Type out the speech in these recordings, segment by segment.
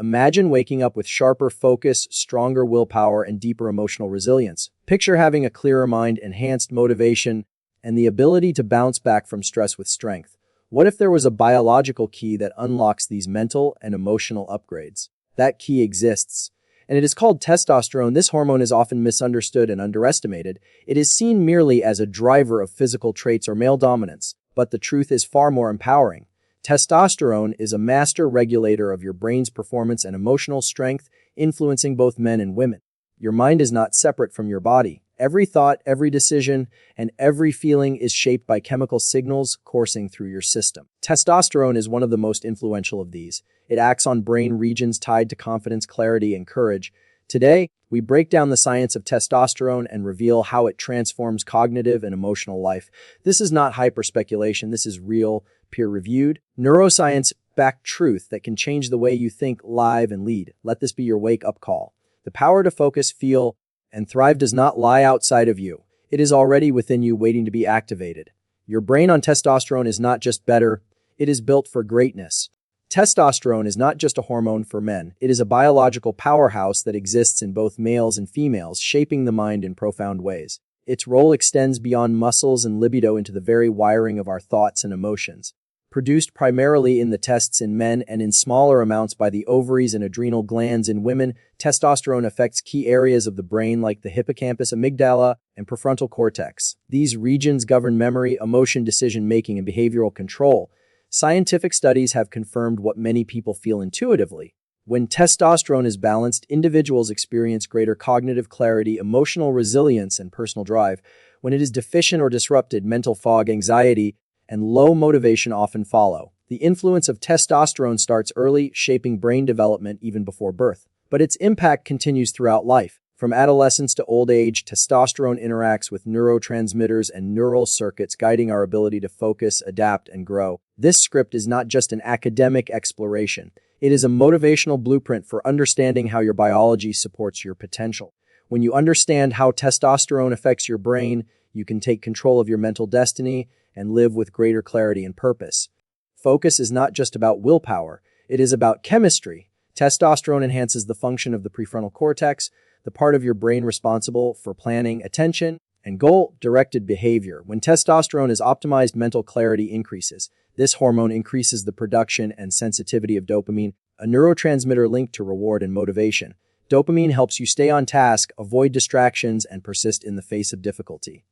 Imagine waking up with sharper focus, stronger willpower, and deeper emotional resilience. Picture having a clearer mind, enhanced motivation, and the ability to bounce back from stress with strength. What if there was a biological key that unlocks these mental and emotional upgrades? That key exists, and it is called testosterone. This hormone is often misunderstood and underestimated. It is seen merely as a driver of physical traits or male dominance, but the truth is far more empowering. Testosterone is a master regulator of your brain's performance and emotional strength, influencing both men and women. Your mind is not separate from your body. Every thought, every decision, and every feeling is shaped by chemical signals coursing through your system. Testosterone is one of the most influential of these. It acts on brain regions tied to confidence, clarity, and courage. Today, we break down the science of testosterone and reveal how it transforms cognitive and emotional life. This is not hyper-speculation. This is real, peer-reviewed, neuroscience-backed truth that can change the way you think, live, and lead. Let this be your wake-up call. The power to focus, feel, and thrive does not lie outside of you. It is already within you, waiting to be activated. Your brain on testosterone is not just better, it is built for greatness. Testosterone is not just a hormone for men. It is a biological powerhouse that exists in both males and females, shaping the mind in profound ways. Its role extends beyond muscles and libido into the very wiring of our thoughts and emotions. Produced primarily in the testes in men and in smaller amounts by the ovaries and adrenal glands in women, testosterone affects key areas of the brain like the hippocampus, amygdala, and prefrontal cortex. These regions govern memory, emotion, decision-making, and behavioral control. Scientific studies have confirmed what many people feel intuitively. When testosterone is balanced, individuals experience greater cognitive clarity, emotional resilience, and personal drive. When it is deficient or disrupted, mental fog, anxiety, and low motivation often follow. The influence of testosterone starts early, shaping brain development even before birth. But its impact continues throughout life. From adolescence to old age, testosterone interacts with neurotransmitters and neural circuits, guiding our ability to focus, adapt, and grow. This script is not just an academic exploration. It is a motivational blueprint for understanding how your biology supports your potential. When you understand how testosterone affects your brain, you can take control of your mental destiny and live with greater clarity and purpose. Focus is not just about willpower, it is about chemistry. Testosterone enhances the function of the prefrontal cortex, the part of your brain responsible for planning, attention, and goal-directed behavior. When testosterone is optimized, mental clarity increases. This hormone increases the production and sensitivity of dopamine, a neurotransmitter linked to reward and motivation. Dopamine helps you stay on task, avoid distractions, and persist in the face of difficulty.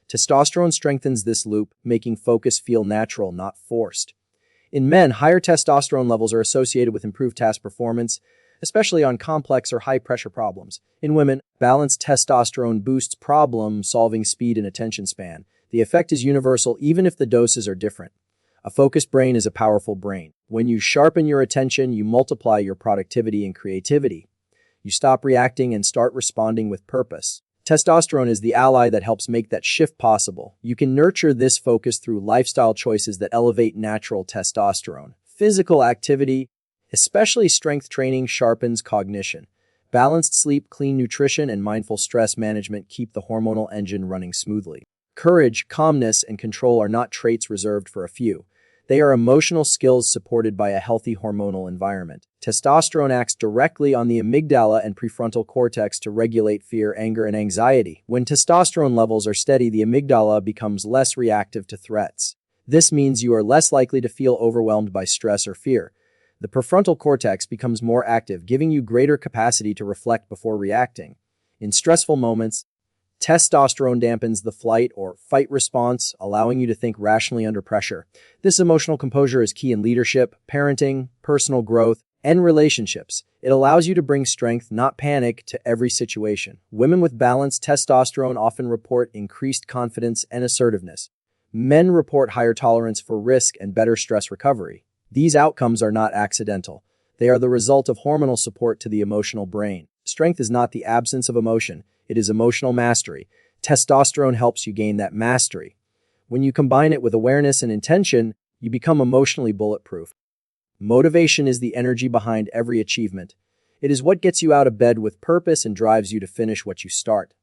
Testosterone strengthens this loop, making focus feel natural, not forced. In men, higher testosterone levels are associated with improved task performance, especially on complex or high-pressure problems. In women, balanced testosterone boosts problem-solving speed and attention span. The effect is universal even if the doses are different. A focused brain is a powerful brain. When you sharpen your attention, you multiply your productivity and creativity. You stop reacting and start responding with purpose. Testosterone is the ally that helps make that shift possible. You can nurture this focus through lifestyle choices that elevate natural testosterone. Physical activity, especially strength training, sharpens cognition. Balanced sleep, clean nutrition, and mindful stress management keep the hormonal engine running smoothly. Courage, calmness, and control are not traits reserved for a few. They are emotional skills supported by a healthy hormonal environment. Testosterone acts directly on the amygdala and prefrontal cortex to regulate fear, anger, and anxiety. When testosterone levels are steady, the amygdala becomes less reactive to threats. This means you are less likely to feel overwhelmed by stress or fear. The prefrontal cortex becomes more active, giving you greater capacity to reflect before reacting. In stressful moments, testosterone dampens the flight or fight response, allowing you to think rationally under pressure. This emotional composure is key in leadership, parenting, personal growth, and relationships. It allows you to bring strength, not panic, to every situation. Women with balanced testosterone often report increased confidence and assertiveness. Men report higher tolerance for risk and better stress recovery. These outcomes are not accidental. They are the result of hormonal support to the emotional brain. Strength is not the absence of emotion. It is emotional mastery. Testosterone helps you gain that mastery. When you combine it with awareness and intention, you become emotionally bulletproof. Motivation is the energy behind every achievement. It is what gets you out of bed with purpose and drives you to finish what you start.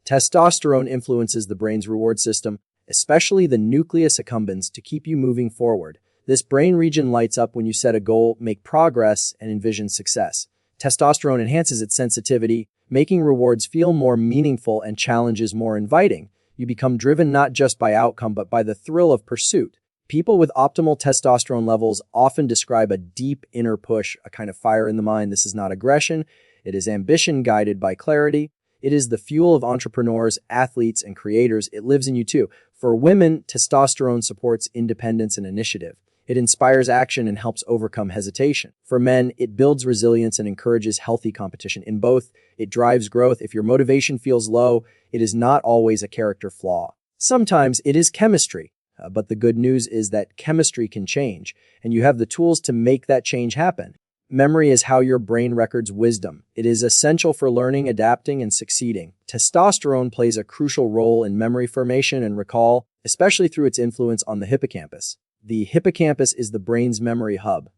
Testosterone influences the brain's reward system, especially the nucleus accumbens, to keep you moving forward. This brain region lights up when you set a goal, make progress, and envision success. Testosterone enhances its sensitivity, making rewards feel more meaningful and challenges more inviting. You become driven not just by outcome but by the thrill of pursuit. People with optimal testosterone levels often describe a deep inner push, a kind of fire in the mind. This is not aggression, it is ambition guided by clarity. It is the fuel of entrepreneurs, athletes, and creators. It lives in you too. For women, testosterone supports independence and initiative. It inspires action and helps overcome hesitation. For men, it builds resilience and encourages healthy competition. In both, it drives growth. If your motivation feels low, it is not always a character flaw. Sometimes it is chemistry. But the good news is that chemistry can change, and you have the tools to make that change happen. Memory is how your brain records wisdom. It is essential for learning, adapting, and succeeding. Testosterone plays a crucial role in memory formation and recall, especially through its influence on the hippocampus. The hippocampus is the brain's memory hub.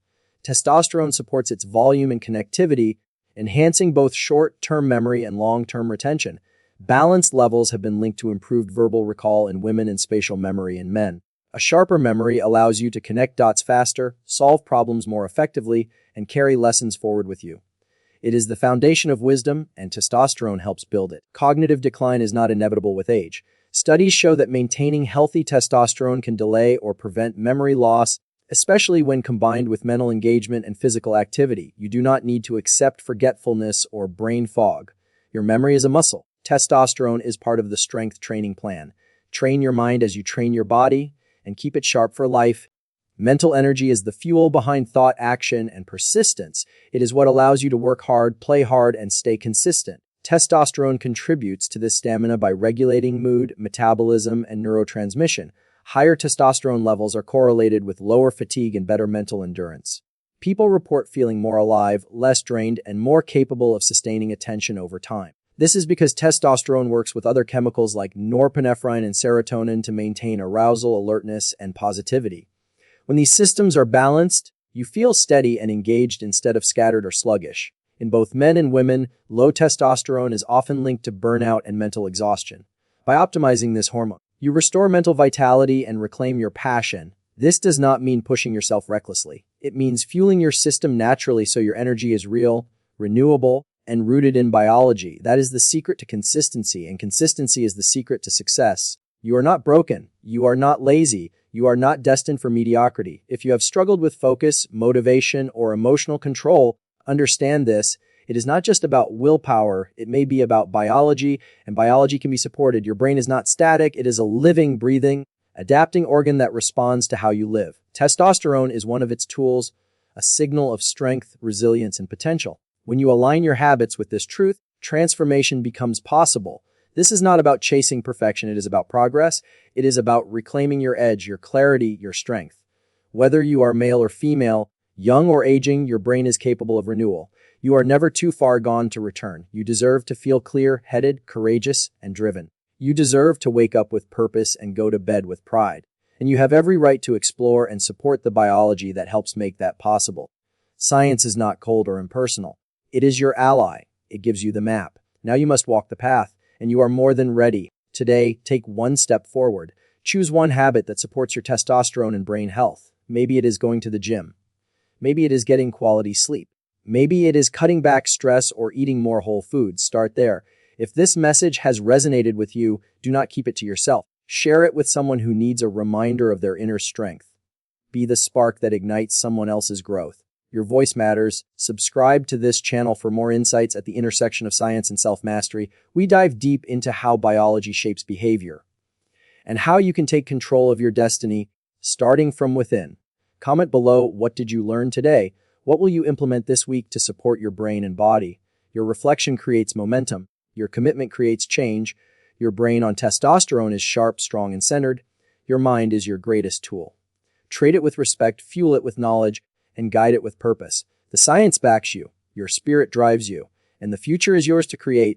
Testosterone supports its volume and connectivity, enhancing both short-term memory and long-term retention. Balanced levels have been linked to improved verbal recall in women and spatial memory in men. A sharper memory allows you to connect dots faster, solve problems more effectively, and carry lessons forward with you. It is the foundation of wisdom, and testosterone helps build it. Cognitive decline is not inevitable with age. Studies show that maintaining healthy testosterone can delay or prevent memory loss, especially when combined with mental engagement and physical activity. You do not need to accept forgetfulness or brain fog. Your memory is a muscle. Testosterone is part of the strength training plan. Train your mind as you train your body, and keep it sharp for life. Mental energy is the fuel behind thought, action, and persistence. It is what allows you to work hard, play hard, and stay consistent. Testosterone contributes to this stamina by regulating mood, metabolism, and neurotransmission. Higher testosterone levels are correlated with lower fatigue and better mental endurance. People report feeling more alive, less drained, and more capable of sustaining attention over time. This is because testosterone works with other chemicals like norepinephrine and serotonin to maintain arousal, alertness, and positivity. When these systems are balanced, you feel steady and engaged instead of scattered or sluggish. In both men and women, low testosterone is often linked to burnout and mental exhaustion. By optimizing this hormone, you restore mental vitality and reclaim your passion. This does not mean pushing yourself recklessly. It means fueling your system naturally so your energy is real, renewable, and rooted in biology. That is the secret to consistency, and consistency is the secret to success. You are not broken. You are not lazy. You are not destined for mediocrity. If you have struggled with focus, motivation, or emotional control, understand this. It is not just about willpower. It may be about biology, and biology can be supported. Your brain is not static. It is a living, breathing, adapting organ that responds to how you live. Testosterone is one of its tools, a signal of strength, resilience, and potential. When you align your habits with this truth, transformation becomes possible. This is not about chasing perfection. It is about progress. It is about reclaiming your edge, your clarity, your strength. Whether you are male or female, young or aging, your brain is capable of renewal. You are never too far gone to return. You deserve to feel clear-headed, courageous, and driven. You deserve to wake up with purpose and go to bed with pride. And you have every right to explore and support the biology that helps make that possible. Science is not cold or impersonal. It is your ally. It gives you the map. Now you must walk the path, and you are more than ready. Today, take one step forward. Choose one habit that supports your testosterone and brain health. Maybe it is going to the gym. Maybe it is getting quality sleep. Maybe it is cutting back stress or eating more whole foods. Start there. If this message has resonated with you, do not keep it to yourself. Share it with someone who needs a reminder of their inner strength. Be the spark that ignites someone else's growth. Your voice matters. Subscribe to this channel for more insights at the intersection of science and self-mastery. We dive deep into how biology shapes behavior and how you can take control of your destiny, starting from within. Comment below, what did you learn today? What will you implement this week to support your brain and body? Your reflection creates momentum. Your commitment creates change. Your brain on testosterone is sharp, strong, and centered. Your mind is your greatest tool. Trade it with respect, fuel it with knowledge, and guide it with purpose. The science backs you, your spirit drives you, and the future is yours to create.